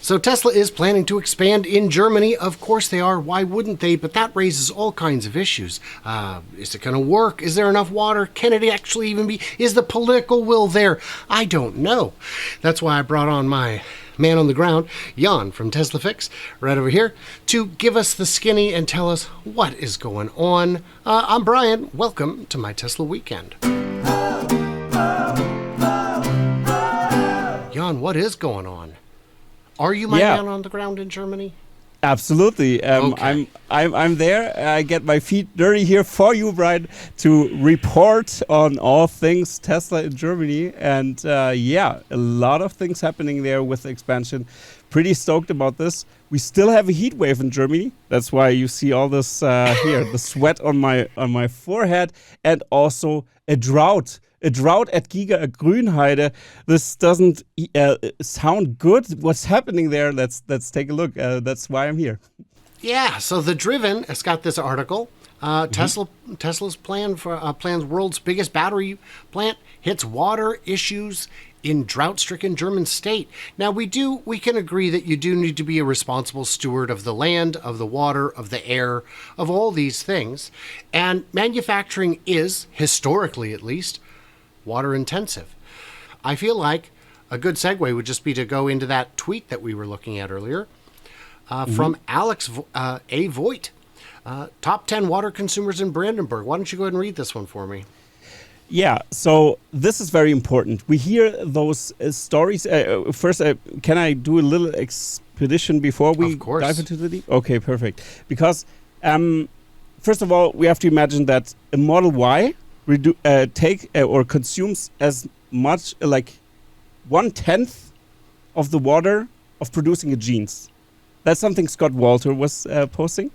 So Tesla is planning to expand in Germany. Of course they are. Why wouldn't they? But that raises all kinds of issues. Is it going to work? Is there enough water? Can it actually even be? Is the political will there? I don't know. That's why I brought on my man on the ground, Jan from Tesla Fix, right over here, to give us the skinny and tell us what is going on. I'm Brian. Welcome to my Tesla Weekend. Jan, what is going on? Are you my man on the ground in Germany? Absolutely. Okay. I'm there. I get my feet dirty here for you, Brian, to report on all things Tesla in Germany. And a lot of things happening there with the expansion. Pretty stoked about this. We still have a heat wave in Germany. That's why you see all this here, the sweat on my forehead, and also a drought. A drought at Giga Grünheide. This doesn't sound good. What's happening there? Let's take a look. That's why I'm here. Yeah. So the Driven has got this article. Tesla's plans world's biggest battery plant hits water issues in drought-stricken German state. Now we can agree that you do need to be a responsible steward of the land, of the water, of the air, of all these things. And manufacturing is, historically at least, water intensive. I feel like a good segue would just be to go into that tweet that we were looking at earlier from Alex A. Voigt. Top 10 water consumers in Brandenburg. Why don't you go ahead and read this one for me? Yeah, so this is very important. We hear those stories. First, can I do a little expedition before we dive into the deep? Okay, perfect. Because first of all, we have to imagine that a Model Y consumes as much like 1/10 of the water of producing a jeans. That's something Scott Walter was posting.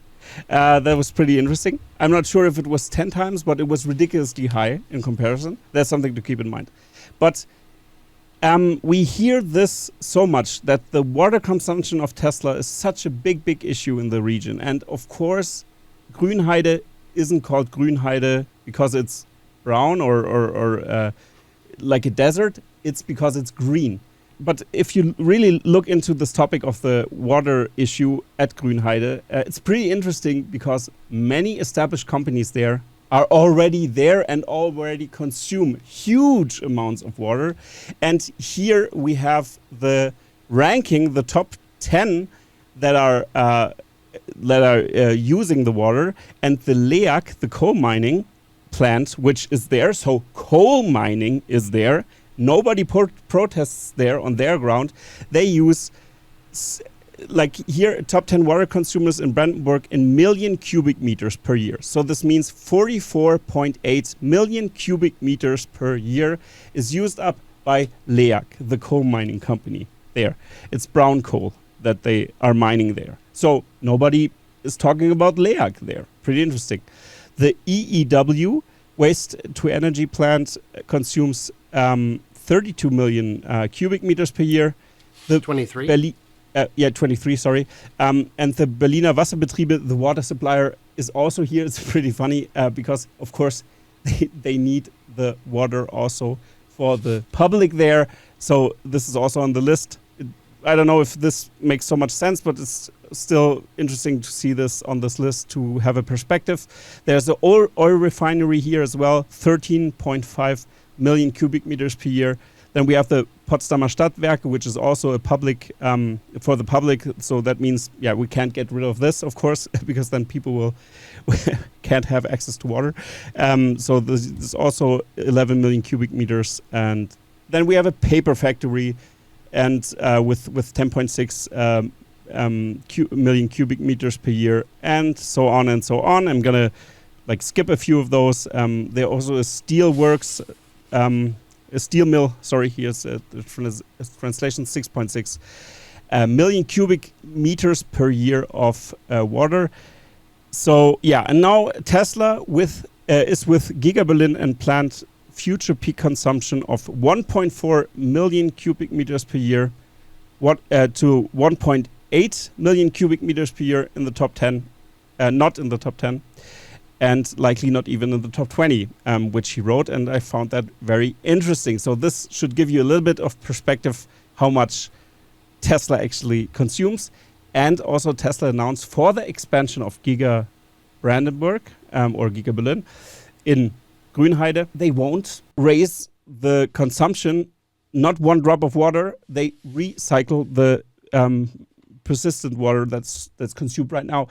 That was pretty interesting. I'm not sure if it was 10 times, but it was ridiculously high in comparison. That's something to keep in mind. But we hear this so much that the water consumption of Tesla is such a big issue in the region. And of course, Grünheide isn't called Grünheide because it's brown or like a desert. It's because it's green. But if you really look into this topic of the water issue at Grünheide, it's pretty interesting because many established companies there are already there and already consume huge amounts of water. And here we have the ranking, the top 10 that are using the water, and the LEAG, the coal mining plant, which is there. So coal mining is there. Nobody protests there on their ground. They use, like here, top 10 water consumers in Brandenburg in million cubic meters per year. So this means 44.8 million cubic meters per year is used up by LEAG, the coal mining company there. It's brown coal that they are mining there. So nobody is talking about LEAG there. Pretty interesting. The EEW, waste to energy plant, consumes 32 million cubic meters per year. The 23? 23, sorry. And the Berliner Wasserbetriebe, the water supplier, is also here. It's pretty funny because, of course, they need the water also for the public there. So this is also on the list. I don't know if this makes so much sense, but it's still interesting to see this on this list to have a perspective. There's the oil refinery here as well, 13.5 million cubic meters per year. Then we have the Potsdamer Stadtwerke, which is also a public, for the public. So that means, we can't get rid of this, of course, because then people can't have access to water. So this is also 11 million cubic meters. And then we have a paper factory, and with 10.6 million cubic meters per year, and so on and so on. I'm gonna skip a few of those. There also is steel works, a steel mill. Sorry, here's the translation: 6.6 million cubic meters per year of water. So and now Tesla is with Giga Berlin and planned future peak consumption of 1.4 million cubic meters per year, to 1.8 million cubic meters per year in the top 10, not in the top 10, and likely not even in the top 20, which he wrote, and I found that very interesting. So this should give you a little bit of perspective how much Tesla actually consumes. And also Tesla announced for the expansion of Giga Brandenburg or Giga Berlin in Grünheide, they won't raise the consumption, not one drop of water. They recycle the persistent water that's consumed right now.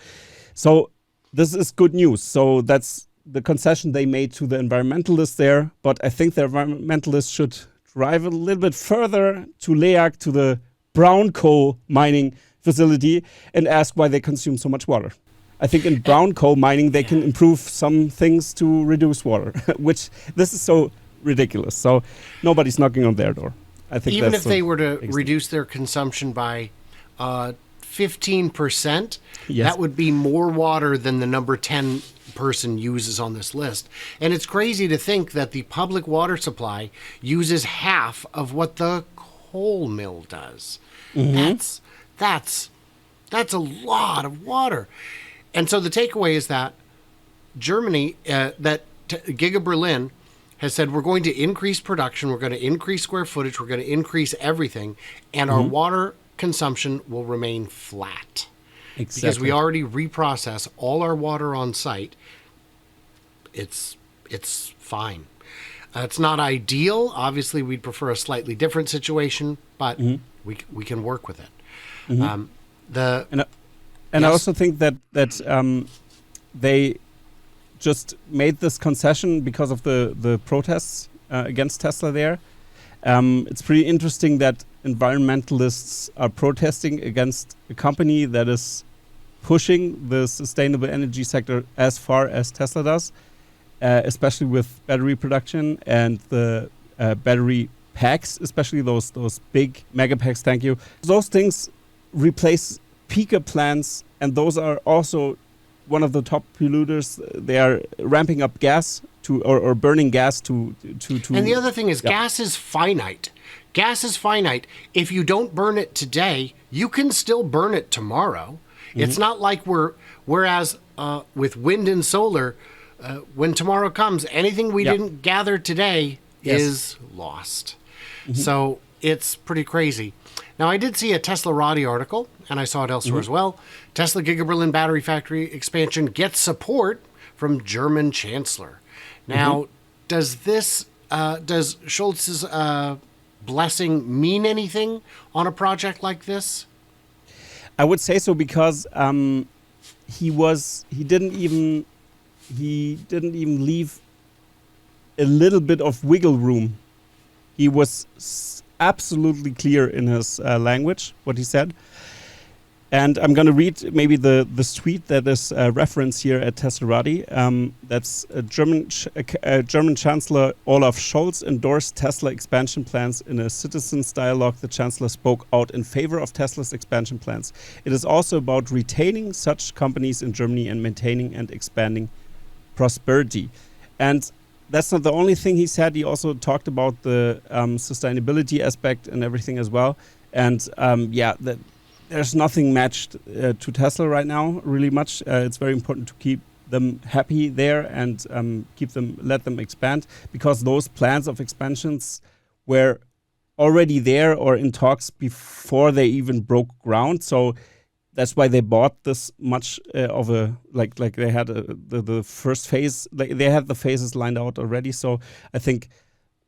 So this is good news. So that's the concession they made to the environmentalists there. But I think the environmentalists should drive a little bit further to LEAG, to the brown coal mining facility, and ask why they consume so much water. I think in brown coal mining, they can improve some things to reduce water, which this is so ridiculous. So nobody's knocking on their door. I think even that's if they were to reduce their consumption by 15%, yes, that would be more water than the number 10 person uses on this list. And it's crazy to think that the public water supply uses half of what the coal mill does. Mm-hmm. That's a lot of water. And so the takeaway is that Germany, Giga Berlin has said, we're going to increase production, we're going to increase square footage, we're going to increase everything, and our water consumption will remain flat. Exactly. Because we already reprocess all our water on site. It's fine. It's not ideal. Obviously, we'd prefer a slightly different situation, but we can work with it. Mm-hmm. Yes. I also think that they just made this concession because of the protests against Tesla there. It's pretty interesting that environmentalists are protesting against a company that is pushing the sustainable energy sector as far as Tesla does, especially with battery production and the battery packs, especially those big mega packs. Thank you. Those things replace peaker plants, and those are also one of the top polluters. They are ramping up gas or burning gas to. And the other thing is, gas is finite. Gas is finite. If you don't burn it today, you can still burn it tomorrow. Mm-hmm. It's not like whereas with wind and solar, when tomorrow comes, anything we didn't gather today is lost. Mm-hmm. So it's pretty crazy. Now, I did see a Tesla Roddy article, and I saw it elsewhere as well. Tesla Giga Berlin battery factory expansion gets support from German Chancellor. Now, does Scholz's blessing mean anything on a project like this? I would say so, because he didn't even leave a little bit of wiggle room. He was absolutely clear in his language, what he said. And I'm going to read maybe the tweet that is referenced here at Tesla Roddy. That's German Chancellor Olaf Scholz endorsed Tesla expansion plans in a citizens' dialogue. The Chancellor spoke out in favor of Tesla's expansion plans. It is also about retaining such companies in Germany and maintaining and expanding prosperity. And that's not the only thing he said. He also talked about the sustainability aspect and everything as well. And there's nothing matched to Tesla right now, really much. It's very important to keep them happy there and let them expand, because those plans of expansions were already there or in talks before they even broke ground. So that's why they bought this much of a like they had the first phase. They had the phases lined out already. So I think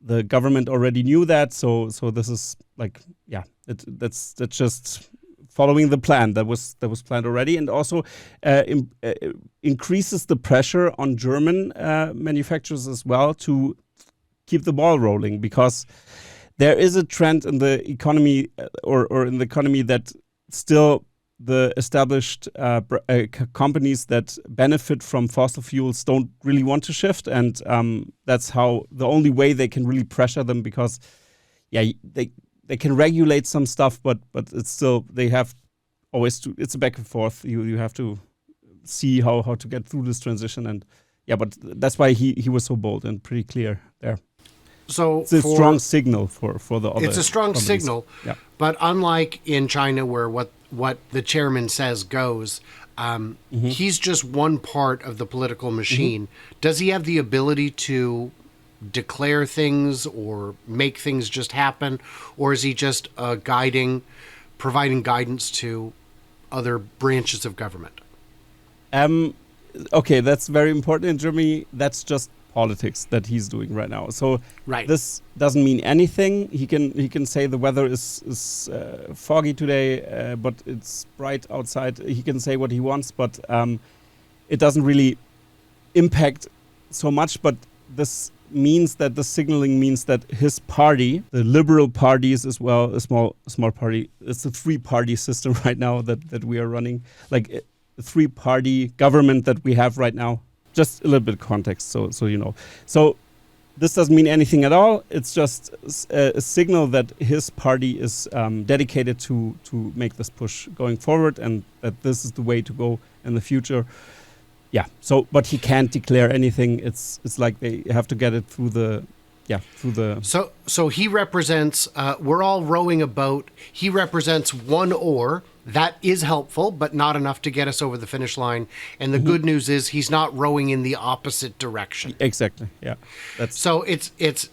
the government already knew that. So this is that's just following the plan that was planned already, and also increases the pressure on German manufacturers as well to keep the ball rolling, because there is a trend in the economy or in the economy that still the established companies that benefit from fossil fuels don't really want to shift, and that's how the only way they can really pressure them, because they can regulate some stuff, but it's still, they have always to, it's a back and forth. You have to see how to get through this transition, and but that's why he was so bold and pretty clear there. So it's a strong signal for the other. It's a strong companies. Signal, but unlike in China, where what the chairman says goes, he's just one part of the political machine. Does he have the ability to declare things or make things just happen, or is he just a guiding providing guidance to other branches of government? Okay, that's very important in Germany. That's just politics that he's doing right now. So Right. this doesn't mean anything. He can say the weather is foggy today, but it's bright outside. He can say what he wants, but it doesn't really impact so much. But this means that the signaling means that his party, the Liberal parties as well, a small party. It's a three-party system right now that we are running, like a three-party government that we have right now. Just a little bit of context, so you know. So this doesn't mean anything at all. It's just a signal that his party is dedicated to make this push going forward, and that this is the way to go in the future. Yeah. So, but he can't declare anything. It's like they have to get it through the. So he represents. We're all rowing a boat. He represents one oar. That is helpful, but not enough to get us over the finish line. And the good news is he's not rowing in the opposite direction. Exactly. Yeah. So it's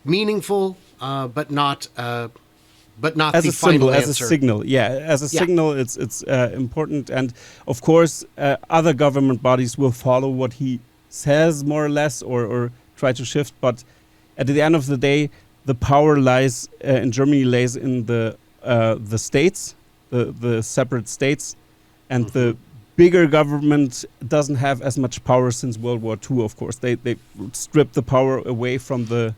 meaningful, but not as the a final symbol, answer. as a signal. Yeah, as a signal, it's important. And of course, other government bodies will follow what he says more or less, or try to shift. But at the end of the day, the power lies in Germany, lays in the states. The separate states, and the bigger government doesn't have as much power since World War II. Of course, they stripped the power away from the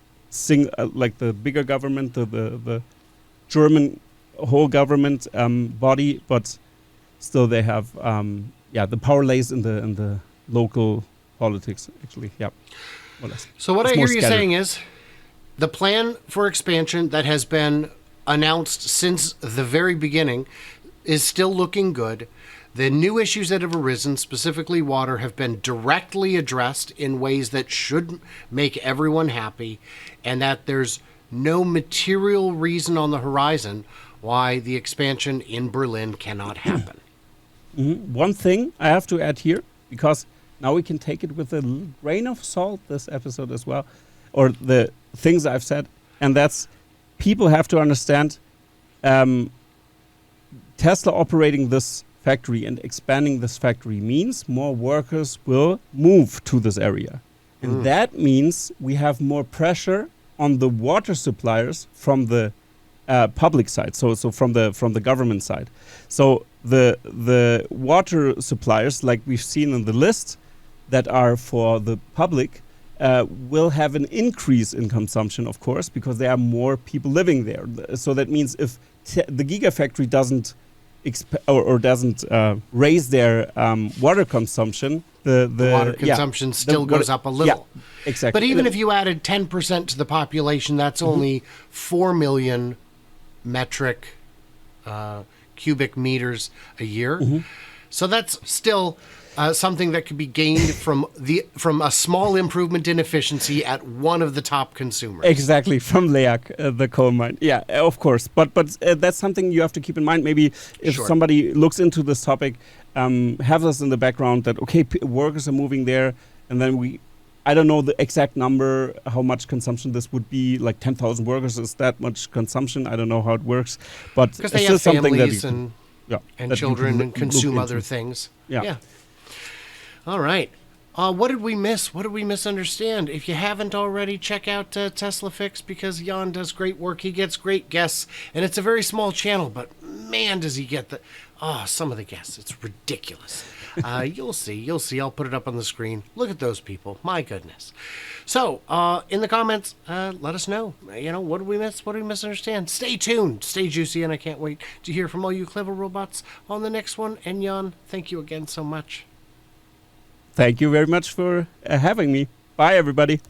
like the bigger government, the German whole government body, but still they have the power lays in the local politics actually. Yeah, more or less. So what It's I more hear you scattered. saying is the plan for expansion that has been announced since the very beginning is still looking good. The new issues that have arisen, specifically water, have been directly addressed in ways that should make everyone happy, and that there's no material reason on the horizon why the expansion in Berlin cannot happen. One thing I have to add here, because now we can take it with a grain of salt, this episode as well, or the things I've said, and that's people have to understand Tesla operating this factory and expanding this factory means more workers will move to this area. And that means we have more pressure on the water suppliers from the public side, so from the government side. So the water suppliers, like we've seen in the list, that are for the public, will have an increase in consumption, of course, because there are more people living there. So that means if the Gigafactory doesn't doesn't raise their water consumption, the Water consumption still goes up a little. Yeah, exactly. But even if you added 10% to the population, that's only 4 million metric cubic meters a year. So that's still something that could be gained from a small improvement in efficiency at one of the top consumers. Exactly, from LEAC, the coal mine. Yeah, of course. But that's something you have to keep in mind. Maybe if somebody looks into this topic, have us in the background that, okay, workers are moving there, and then I don't know the exact number, how much consumption this would be, like 10,000 workers is that much consumption. I don't know how it works. But because it's they still have something families that and that you children can and consume look other into. things. Yeah. All right. What did we miss? What did we misunderstand? If you haven't already, check out Tesla Fix, because Jan does great work. He gets great guests, and it's a very small channel, but man, does he get some of the guests. It's ridiculous. You'll see. I'll put it up on the screen. Look at those people. My goodness. So, in the comments, let us know. What did we miss? What did we misunderstand? Stay tuned. Stay juicy, and I can't wait to hear from all you clever robots on the next one. And Jan, thank you again so much. Thank you very much for having me. Bye, everybody.